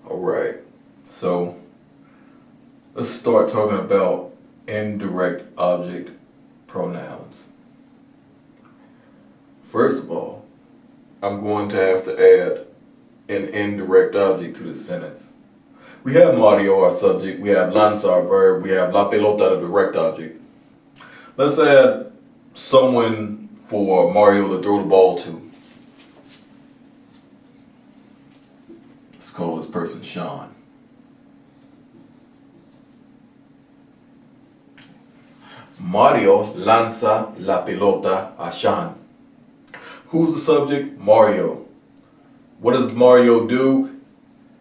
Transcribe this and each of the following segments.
Alright, so let's start talking about indirect object pronouns. First of all, I'm going to have to add an indirect object to this sentence. We have Mario, our subject, we have lanza, our verb, we have la pelota, the direct object. Let's add someone for Mario to throw the ball to. Let's call this person Sean. Mario lanza la pelota a Sean. Who's the subject? Mario. What does Mario do?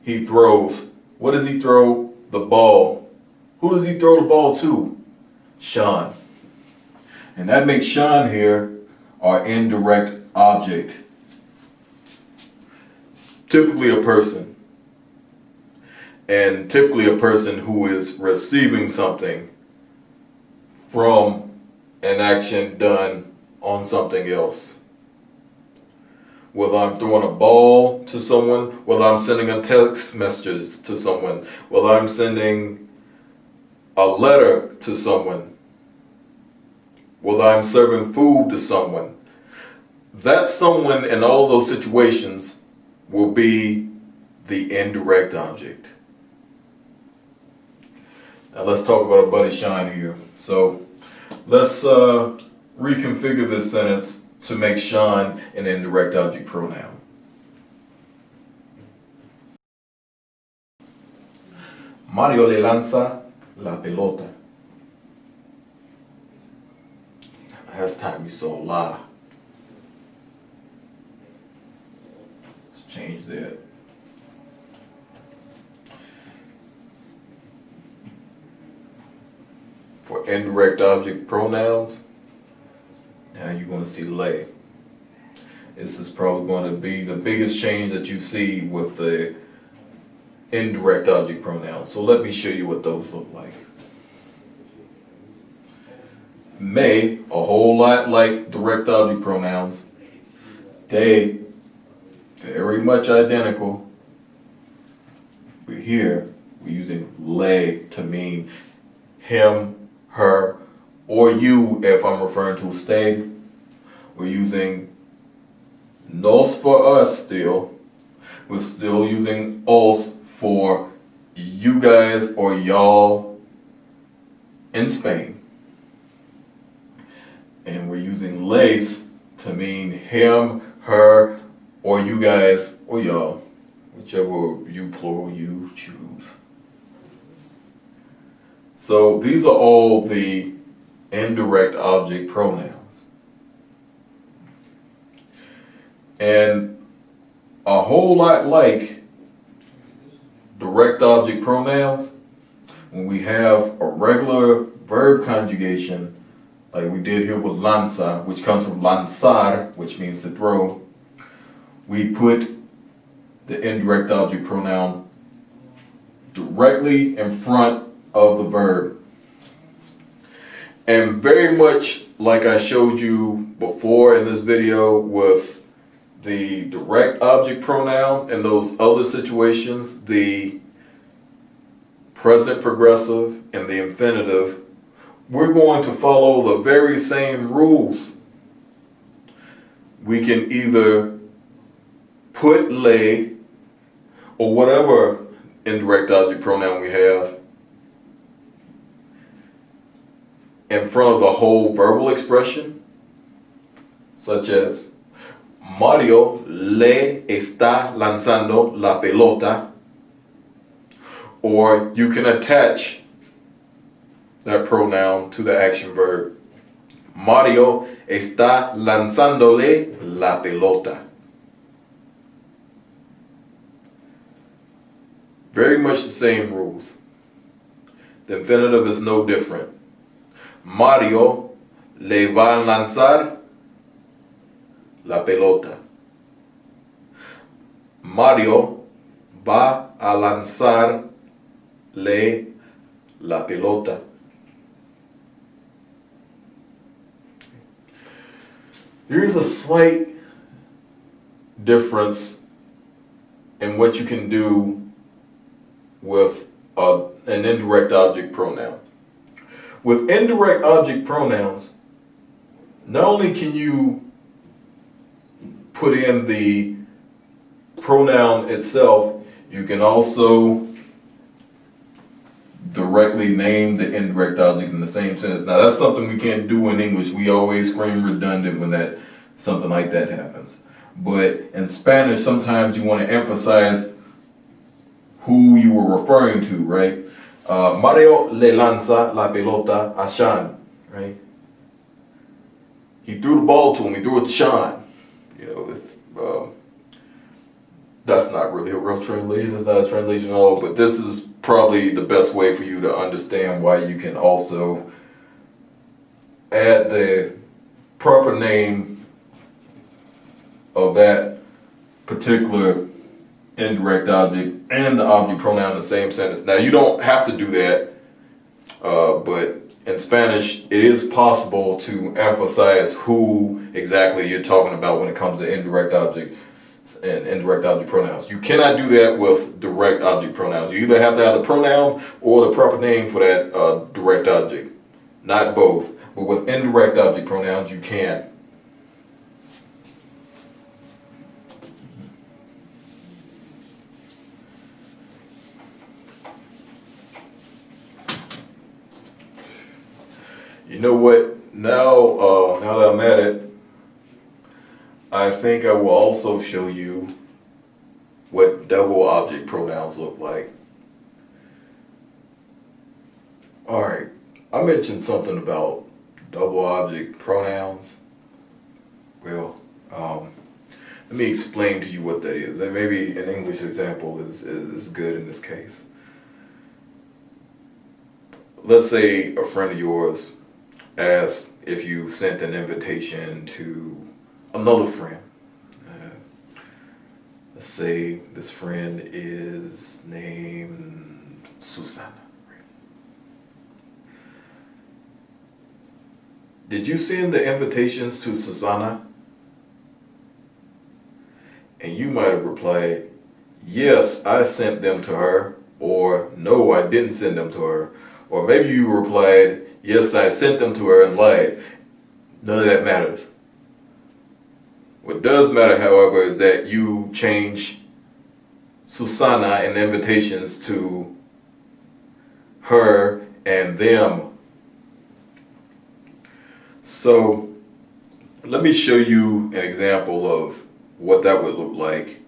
He throws. What does he throw? The ball. Who does he throw the ball to? Sean. And that makes Sean here our indirect object. Typically a person. And typically a person who is receiving something from an action done on something else. Whether I'm throwing a ball to someone, whether I'm sending a text message to someone, whether I'm sending a letter to someone, whether I'm serving food to someone, that someone in all those situations will be the indirect object. Now let's talk about our buddy Sean here. So let's reconfigure this sentence to make Sean an indirect object pronoun. Mario le lanza la pelota. Last time you saw la. Let's change that. For indirect object pronouns, now you're going to see lay. This is probably going to be the biggest change that you see with the indirect object pronouns. So let me show you what those look like. May, a whole lot like direct object pronouns. They, very much identical. But here, we're using lay to mean him, her, or you if I'm referring to stay. We're using nos for us still. We're still using os for you guys or y'all in Spain. And we're using les to mean him, her, or you guys or y'all, whichever you plural you choose. So these are all the indirect object pronouns. And a whole lot like direct object pronouns, when we have a regular verb conjugation, like we did here with lanza, which comes from lanzar, which means to throw, we put the indirect object pronoun directly in front of the verb. And very much like I showed you before in this video with the direct object pronoun in those other situations, the present progressive and the infinitive, we're going to follow the very same rules. We can either put lay or whatever indirect object pronoun we have in front of the whole verbal expression, such as Mario le está lanzando la pelota, or you can attach that pronoun to the action verb. Mario está lanzándole la pelota. Very much the same rules. The infinitive is no different. Mario le va a lanzar la pelota. Mario va a lanzarle la pelota. There is a slight difference in what you can do with an indirect object pronoun. With indirect object pronouns, not only can you put in the pronoun itself, you can also directly name the indirect object in the same sentence. Now that's something we can't do in English. We always scream redundant when something like that happens. But in Spanish, sometimes you want to emphasize who you were referring to, right? Mario le lanza la pelota a Sean, right? He threw the ball to him. He threw it to Sean. You know, that's not really a real translation. It's not a translation at all. But this is probably the best way for you to understand why you can also add the proper name of that particular indirect object and the object pronoun in the same sentence. Now you don't have to do that, but in Spanish it is possible to emphasize who exactly you're talking about when it comes to indirect object and indirect object pronouns. You cannot do that with direct object pronouns. You either have to have the pronoun or the proper name for that direct object, not both. But with indirect object pronouns you can. You know what? Now that I'm at it, I think I will also show you what double object pronouns look like. Alright, I mentioned something about double object pronouns. Well, let me explain to you what that is. And maybe an English example is good in this case. Let's say a friend of yours asked if you sent an invitation to another friend. Let's say this friend is named Susana. Did you send the invitations to Susana? And you might have replied, yes, I sent them to her, or no, I didn't send them to her. Or maybe you replied, yes, I sent them to her and lied. None of that matters. What does matter, however, is that you change Susana and invitations to her and them. So let me show you an example of what that would look like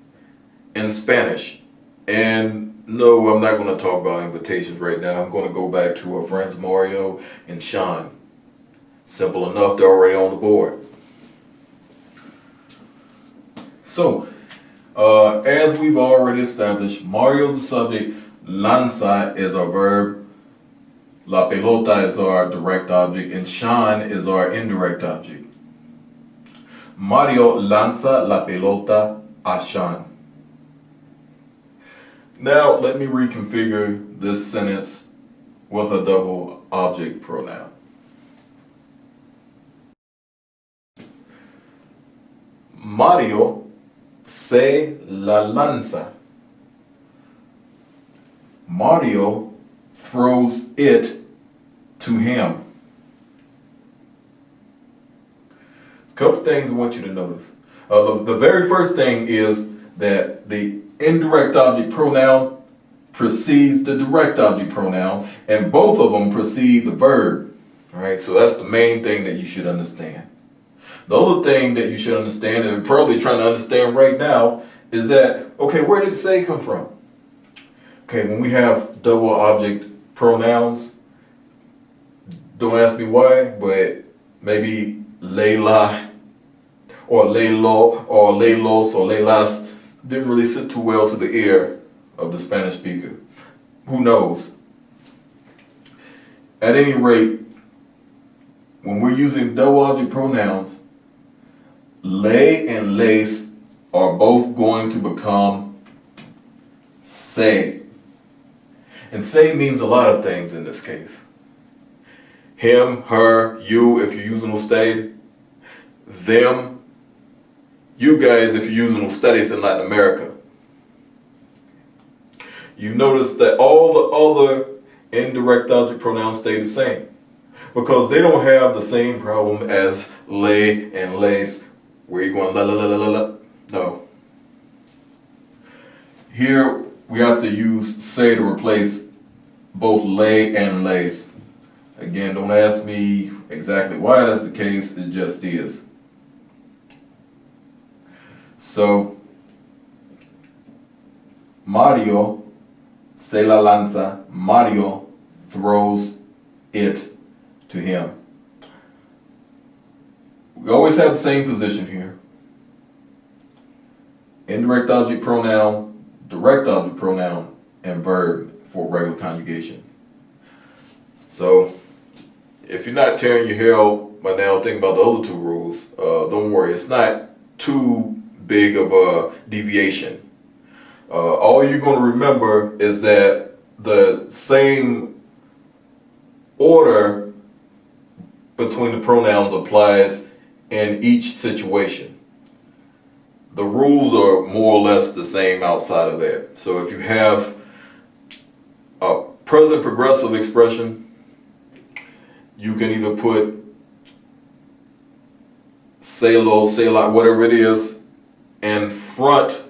in Spanish. And no, I'm not going to talk about invitations right now. I'm going to go back to our friends Mario and Sean. Simple enough, they're already on the board. So, as we've already established, Mario is the subject, lanza is our verb, la pelota is our direct object, and Sean is our indirect object. Mario lanza la pelota a Sean. Now, let me reconfigure this sentence with a double object pronoun. Mario se la lanza. Mario throws it to him. A couple things I want you to notice. The very first thing is that the indirect object pronoun precedes the direct object pronoun, and both of them precede the verb. All right, so that's the main thing that you should understand. The other thing that you should understand, and you're probably trying to understand right now, is that, okay, where did say come from? Okay, when we have double object pronouns, don't ask me why, but maybe Layla or Laylo or Laylos or Laylas didn't really sit too well to the ear of the Spanish speaker. Who knows? At any rate, when we're using double object pronouns, lay and lace are both going to become say. And say means a lot of things in this case. Him, her, you if you're using usted, them, you guys if you're using ustedes in Latin America. you notice that all the other indirect object pronouns stay the same because they don't have the same problem as lay and lace, where you're going la la la la la la. No. Here we have to use say to replace both lay and lace. Again, don't ask me exactly why that's the case, it just is. So, Mario se la lanza, Mario throws it to him. We always have the same position here. Indirect object pronoun, direct object pronoun, and verb for regular conjugation. So, if you're not tearing your hair out by now thinking about the other two rules, don't worry, it's not too big of a deviation. All you're going to remember is that the same order between the pronouns applies in each situation. The rules are more or less the same outside of that. So if you have a present progressive expression, you can either put say lo, say la, whatever it is, in front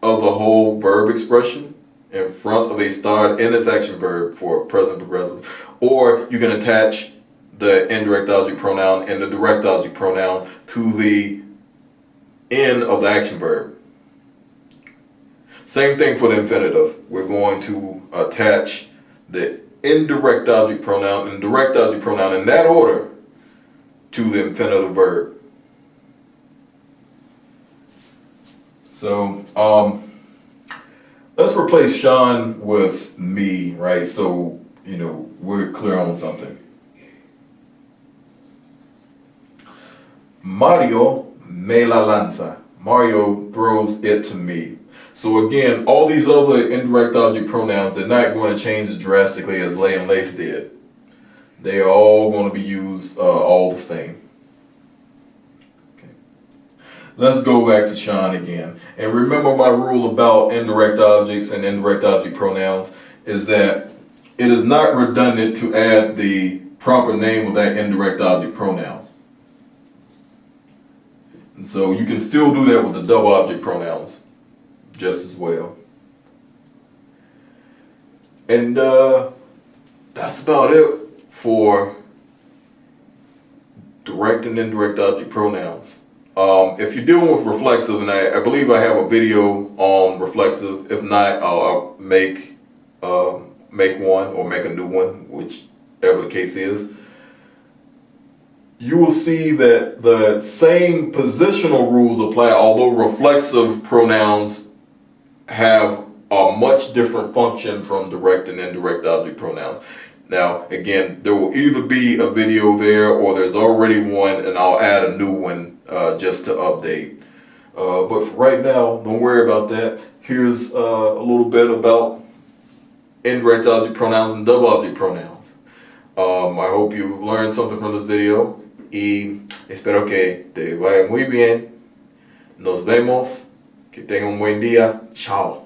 of the whole verb expression, in front of a starred in its action verb for present progressive, or you can attach the indirect object pronoun and the direct object pronoun to the end of the action verb. Same thing for the infinitive. We're going to attach the indirect object pronoun and direct object pronoun in that order to the infinitive verb. So let's replace Sean with me, right? So, you know, we're clear on something. Mario me la lanza. Mario throws it to me. So again, all these other indirect object pronouns, they're not going to change as drastically as lay and lace did. They are all going to be used all the same. Okay. Let's go back to Sean again. And remember my rule about indirect objects and indirect object pronouns is that it is not redundant to add the proper name of that indirect object pronoun. And so you can still do that with the double object pronouns just as well. And that's about it for direct and indirect object pronouns. If you're dealing with reflexive, and I believe I have a video on reflexive. If not, I'll make one or make a new one, whichever the case is. You will see that the same positional rules apply, although reflexive pronouns have a much different function from direct and indirect object pronouns. Now, again, there will either be a video there or there's already one, and I'll add a new one just to update. But for right now, don't worry about that. Here's a little bit about indirect object pronouns and double object pronouns. I hope you've learned something from this video y espero que te vaya muy bien. Nos vemos. Que tengan un buen día. Chao.